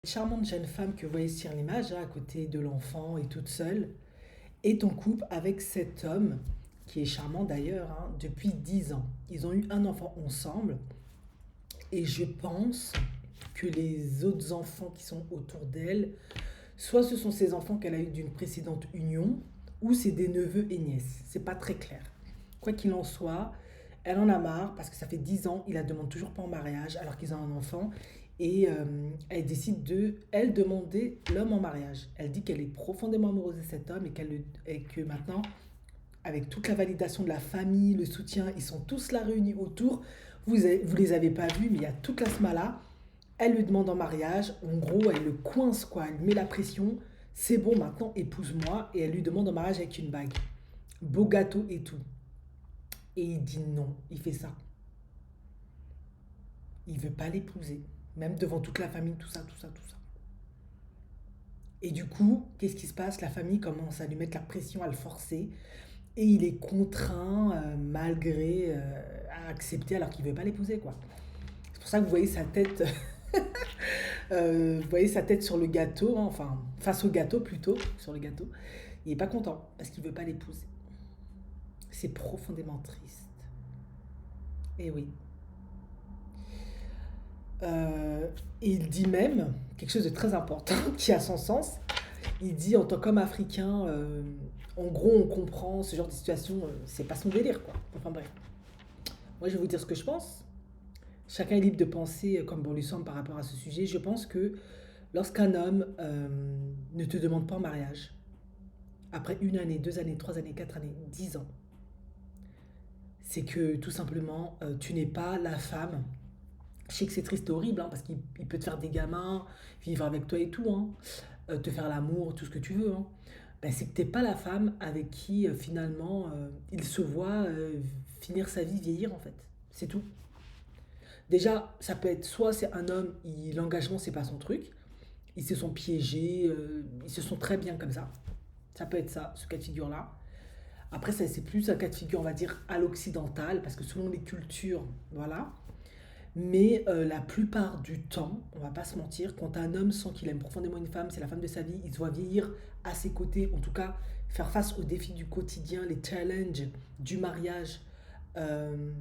Charmante jeune femme que vous voyez sur l'image, à côté de l'enfant et toute seule, est en couple avec cet homme, qui est charmant d'ailleurs, depuis 10 ans. Ils ont eu un enfant ensemble, et je pense que les autres enfants qui sont autour d'elle, soit ce sont ses enfants qu'elle a eus d'une précédente union, ou c'est des neveux et nièces. C'est pas très clair. Quoi qu'il en soit, elle en a marre parce que ça fait 10 ans, il la demande toujours pas en mariage alors qu'ils ont un enfant. Et elle décide de, elle, demander l'homme en mariage. Elle dit qu'elle est profondément amoureuse de cet homme et que maintenant, avec toute la validation de la famille, le soutien, ils sont tous là réunis autour. Vous les avez pas vus, mais il y a toute la smala. Elle le demande en mariage. En gros, elle le coince, quoi. Elle met la pression. C'est bon, maintenant, épouse-moi. Et elle lui demande en mariage avec une bague. Beau gâteau et tout. Et il dit non. Il fait ça. Il veut pas l'épouser. Même devant toute la famille, tout ça, tout ça, tout ça. Et du coup, qu'est-ce qui se passe? La famille commence à lui mettre la pression, à le forcer. Et il est contraint, malgré, à accepter alors qu'il veut pas l'épouser, quoi. C'est pour ça que vous voyez sa tête, vous voyez sa tête sur le gâteau, hein, enfin, face au gâteau plutôt, sur le gâteau. Il est pas content parce qu'il veut pas l'épouser. C'est profondément triste. Et oui. Et il dit même quelque chose de très important qui a son sens. Il dit en tant qu'homme africain, en gros, on comprend ce genre de situation, c'est pas son délire, quoi. Enfin bref. Moi, je vais vous dire ce que je pense. Chacun est libre de penser comme bon lui semble par rapport à ce sujet. Je pense que lorsqu'un homme ne te demande pas en mariage, après une année, 2 années, 3 années, 4 années, 10 ans, c'est que tout simplement, tu n'es pas la femme. Je sais que c'est triste et horrible, hein, parce qu'il peut te faire des gamins, vivre avec toi et tout, hein, te faire l'amour, tout ce que tu veux, hein. Ben, c'est que t'es pas la femme avec qui finalement il se voit finir sa vie, vieillir en fait. C'est tout. Déjà, ça peut être soit c'est un homme, l'engagement c'est pas son truc, ils se sont piégés, ils se sont très bien comme ça. Ça peut être ça, ce cas de figure-là. Après, ça, c'est plus un cas de figure, on va dire, à l'occidental, parce que selon les cultures, voilà. Mais la plupart du temps, on va pas se mentir, quand un homme sent qu'il aime profondément une femme, c'est la femme de sa vie, il se voit vieillir à ses côtés, en tout cas faire face aux défis du quotidien, les challenges du mariage, euh,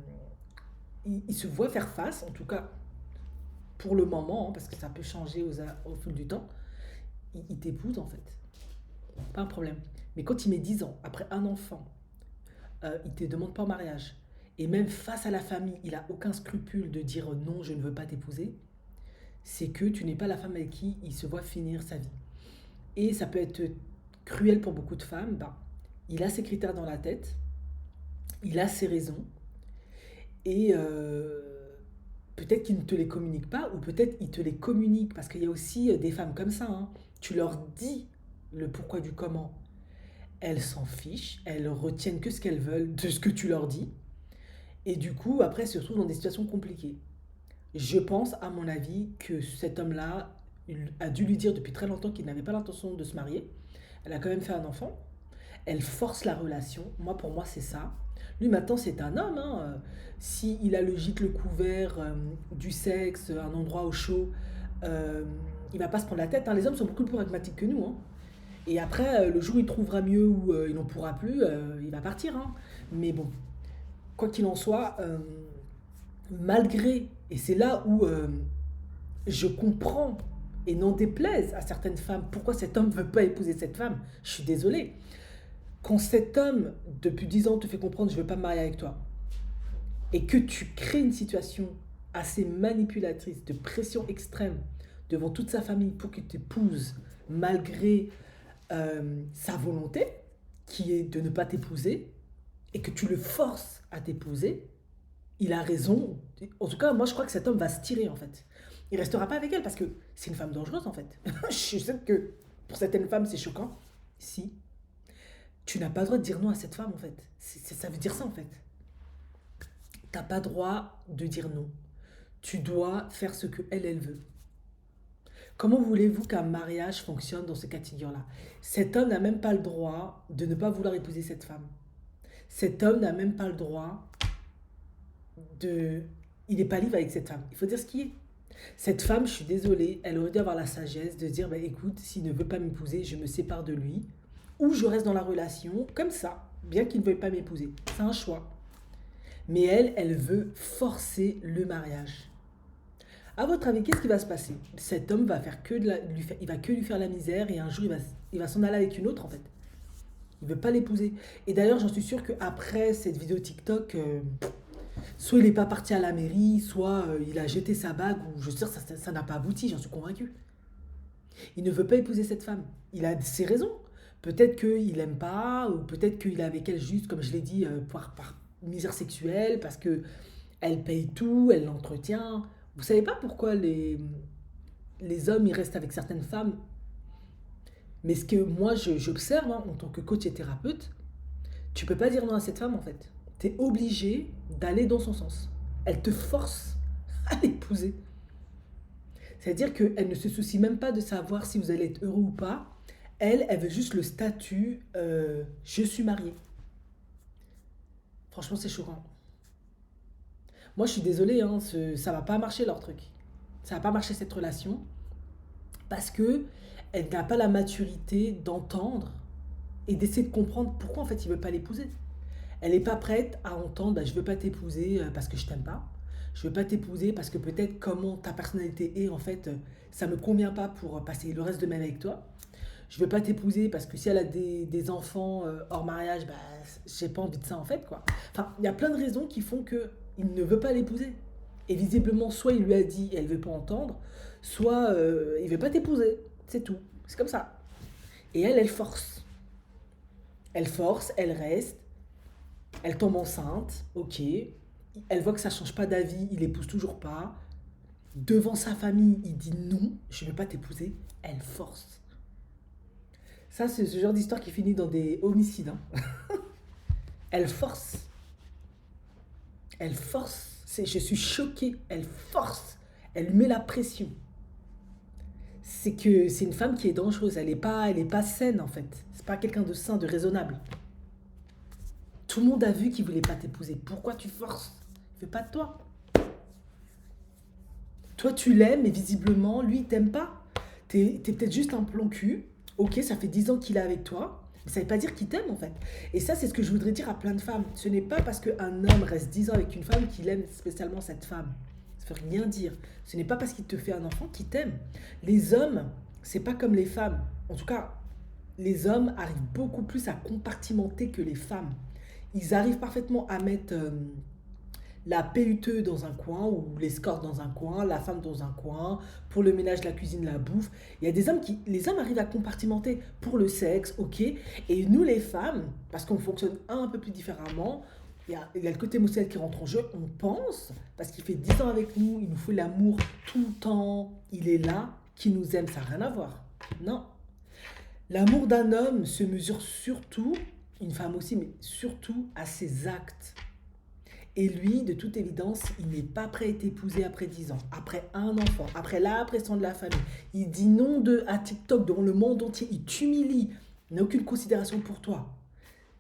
il se voit faire face, en tout cas pour le moment, hein, parce que ça peut changer au fil du temps, il t'épouse en fait, pas un problème. Mais quand il met 10 ans, après un enfant, il te demande pas en mariage, et même face à la famille, il a aucun scrupule de dire non, je ne veux pas t'épouser, c'est que tu n'es pas la femme avec qui il se voit finir sa vie. Et ça peut être cruel pour beaucoup de femmes. Bah, il a ses critères dans la tête, il a ses raisons, et peut-être qu'il ne te les communique pas, ou peut-être il te les communique, parce qu'il y a aussi des femmes comme ça, hein. Tu leur dis le pourquoi du comment, elles s'en fichent, elles retiennent que ce qu'elles veulent de ce que tu leur dis, et du coup, après, elles se retrouvent dans des situations compliquées. Je pense, à mon avis, que cet homme-là il a dû lui dire depuis très longtemps qu'il n'avait pas l'intention de se marier. Elle a quand même fait un enfant. Elle force la relation. Moi, pour moi, c'est ça. Lui, maintenant, c'est un homme, hein. S'il a le gîte, le couvert, du sexe, un endroit au chaud, euh, il va pas se prendre la tête, hein. Les hommes sont beaucoup plus pragmatiques que nous, hein. Et après, le jour où il trouvera mieux ou il n'en pourra plus, il va partir, hein. Mais bon, quoi qu'il en soit, malgré, et c'est là où je comprends, et n'en déplaise à certaines femmes, pourquoi cet homme ne veut pas épouser cette femme. Je suis désolée. Quand cet homme, depuis 10 ans, te fait comprendre je ne veux pas me marier avec toi, et que tu crées une situation assez manipulatrice, de pression extrême, devant toute sa famille pour qu'il t'épouse, malgré sa volonté, qui est de ne pas t'épouser, et que tu le forces à t'épouser, il a raison. En tout cas, moi, je crois que cet homme va se tirer, en fait. Il restera pas avec elle parce que c'est une femme dangereuse, en fait. Je sais que pour certaines femmes, c'est choquant. Si, tu n'as pas le droit de dire non à cette femme, en fait. Ça veut dire ça, en fait. T'as pas le droit de dire non. Tu dois faire ce que elle veut. Comment voulez-vous qu'un mariage fonctionne dans ce cas de figure-là? Cet homme n'a même pas le droit de ne pas vouloir épouser cette femme. Cet homme n'a même pas le droit de... Il n'est pas libre avec cette femme. Il faut dire ce qui est. Cette femme, je suis désolée, elle aurait dû avoir la sagesse de dire, bah, écoute, s'il ne veut pas m'épouser, je me sépare de lui, ou je reste dans la relation, comme ça, bien qu'il ne veuille pas m'épouser. C'est un choix. Mais elle veut forcer le mariage. À votre avis, qu'est-ce qui va se passer? Cet homme va faire que il va que lui faire la misère et un jour il va s'en aller avec une autre en fait. Il veut pas l'épouser. Et d'ailleurs, j'en suis sûre qu'après cette vidéo TikTok, soit il n'est pas parti à la mairie, soit il a jeté sa bague, ou je sais ça n'a pas abouti, j'en suis convaincue. Il ne veut pas épouser cette femme. Il a ses raisons. Peut-être qu'il n'aime pas, ou peut-être qu'il est avec elle juste, comme je l'ai dit, par misère sexuelle, parce que elle paye tout, elle l'entretient. Vous savez pas pourquoi les hommes ils restent avec certaines femmes, mais ce que moi j'observe hein, en tant que coach et thérapeute, tu peux pas dire non à cette femme en fait. Tu es obligé d'aller dans son sens. Elle te force à l'épouser. C'est-à-dire qu'elle ne se soucie même pas de savoir si vous allez être heureux ou pas. Elle veut juste le statut je suis mariée. Franchement, c'est choquant. Moi, je suis désolée, hein, ça va pas marcher leur truc. Ça va pas marcher cette relation parce que elle n'a pas la maturité d'entendre et d'essayer de comprendre pourquoi en fait il veut pas l'épouser. Elle n'est pas prête à entendre bah, je veux pas t'épouser parce que je t'aime pas. Je veux pas t'épouser parce que peut-être comment ta personnalité est en fait ça me convient pas pour passer le reste de ma vie avec toi. Je veux pas t'épouser parce que si elle a des enfants hors mariage, bah, j'ai pas envie de ça en fait quoi. Enfin, il y a plein de raisons qui font que il ne veut pas l'épouser. Et visiblement, soit il lui a dit et elle veut pas entendre, soit il veut pas t'épouser. C'est tout. C'est comme ça. Et elle force. Elle force, elle reste, elle tombe enceinte, ok. Elle voit que ça change pas d'avis, il épouse toujours pas. Devant sa famille, il dit non, je ne veux pas t'épouser. Elle force. Ça, c'est ce genre d'histoire qui finit dans des homicides. Hein. Elle force. Elle force. Je suis choquée. Elle force. Elle met la pression. C'est que c'est une femme qui est dangereuse. Elle est pas saine en fait. C'est pas quelqu'un de sain, de raisonnable. Tout le monde a vu qu'il voulait pas t'épouser. Pourquoi tu forces? Il veut pas de toi. Toi tu l'aimes, mais visiblement lui il t'aime pas. T'es peut-être juste un plan cul. Ok, ça fait 10 ans qu'il est avec toi. Mais ça veut pas dire qu'il t'aime en fait. Et ça, c'est ce que je voudrais dire à plein de femmes. Ce n'est pas parce qu'un homme reste 10 ans avec une femme qu'il aime spécialement cette femme. Ça veut rien dire. Ce n'est pas parce qu'il te fait un enfant qu'il t'aime. Les hommes, c'est pas comme les femmes. En tout cas, les hommes arrivent beaucoup plus à compartimenter que les femmes. Ils arrivent parfaitement à mettre la PUTE dans un coin, ou l'escorte dans un coin, la femme dans un coin, pour le ménage, la cuisine, la bouffe. Il y a des hommes qui, les hommes arrivent à compartimenter pour le sexe, ok. Et nous les femmes, parce qu'on fonctionne un peu plus différemment, il y a le côté émotionnel qui rentre en jeu, on pense, parce qu'il fait 10 ans avec nous, il nous fait l'amour tout le temps, il est là, qui nous aime, ça n'a rien à voir. Non. L'amour d'un homme se mesure surtout, une femme aussi, mais surtout à ses actes. Et lui, de toute évidence, il n'est pas prêt à être épousé après 10 ans, après un enfant, après la pression de la famille. Il dit non à TikTok dans le monde entier, il t'humilie, il n'a aucune considération pour toi.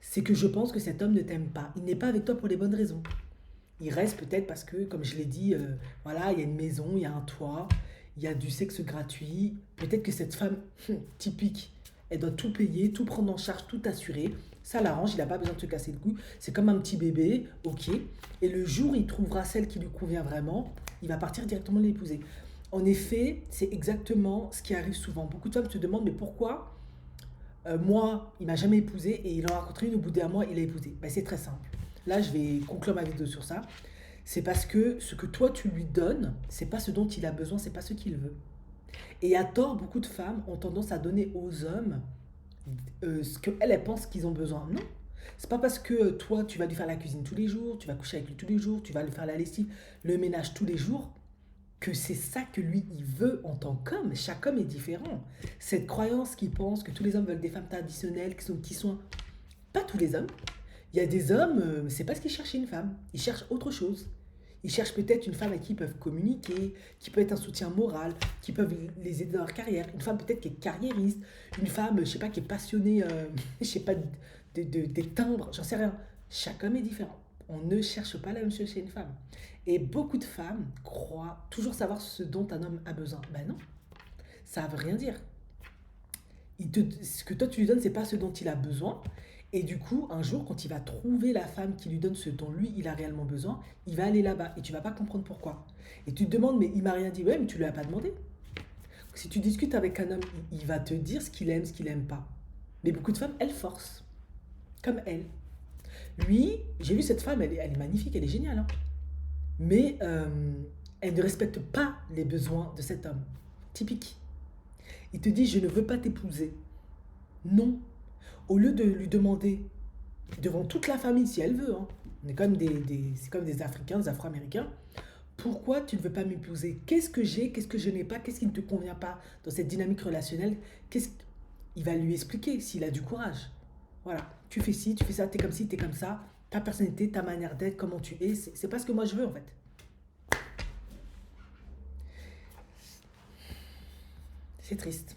C'est que je pense que cet homme ne t'aime pas. Il n'est pas avec toi pour les bonnes raisons. Il reste peut-être parce que, comme je l'ai dit, voilà, il y a une maison, il y a un toit, il y a du sexe gratuit. Peut-être que cette femme typique, elle doit tout payer, tout prendre en charge, tout assurer. Ça l'arrange, il n'a pas besoin de se casser le cou. C'est comme un petit bébé, ok. Et le jour où il trouvera celle qui lui convient vraiment, il va partir directement l'épouser. En effet, c'est exactement ce qui arrive souvent. Beaucoup de femmes se demandent, mais pourquoi moi, il m'a jamais épousé et il en a rencontré une au bout d'un mois, il a épousé. Ben, c'est très simple. Là, je vais conclure ma vidéo sur ça. C'est parce que ce que toi tu lui donnes, c'est pas ce dont il a besoin, c'est pas ce qu'il veut. Et à tort, beaucoup de femmes ont tendance à donner aux hommes ce qu'elles elles pensent qu'ils ont besoin. Non. C'est pas parce que toi tu vas lui faire la cuisine tous les jours, tu vas coucher avec lui tous les jours, tu vas lui faire la lessive, le ménage tous les jours, que c'est ça que lui il veut en tant qu'homme. Chaque homme est différent. Cette croyance qui pense que tous les hommes veulent des femmes traditionnelles, qui sont pas tous les hommes. Il y a des hommes, c'est pas ce qu'ils cherchent chez une femme. Ils cherchent autre chose. Ils cherchent peut-être une femme avec qui ils peuvent communiquer, qui peut être un soutien moral, qui peuvent les aider dans leur carrière. Une femme peut-être qui est carriériste, une femme, je sais pas, qui est passionnée, je sais pas, des timbres, j'en sais rien. Chaque homme est différent. On ne cherche pas la même chose chez une femme. Et beaucoup de femmes croient toujours savoir ce dont un homme a besoin. Ben non, ça veut rien dire. Ce que toi tu lui donnes, c'est pas ce dont il a besoin. Et du coup, un jour, quand il va trouver la femme qui lui donne ce dont lui, il a réellement besoin, il va aller là-bas et tu vas pas comprendre pourquoi. Et tu te demandes, mais il m'a rien dit. Ouais, mais tu lui as pas demandé. Si tu discutes avec un homme, il va te dire ce qu'il aime pas. Mais beaucoup de femmes, elles forcent, comme elle. Lui, j'ai vu cette femme, elle est magnifique, elle est géniale, hein. Mais elle ne respecte pas les besoins de cet homme. Typique. Il te dit, je ne veux pas t'épouser. Non. Au lieu de lui demander, devant toute la famille, si elle veut, hein, on est comme c'est comme des Africains, des Afro-Américains, pourquoi tu ne veux pas m'épouser? Qu'est-ce que j'ai, qu'est-ce que je n'ai pas, qu'est-ce qui ne te convient pas dans cette dynamique relationnelle? Qu'est-ce... Il va lui expliquer s'il a du courage. Voilà, tu fais ci, tu fais ça, t'es comme ci, t'es comme ça, ta personnalité, ta manière d'être, comment tu es, c'est pas ce que moi je veux en fait. C'est triste.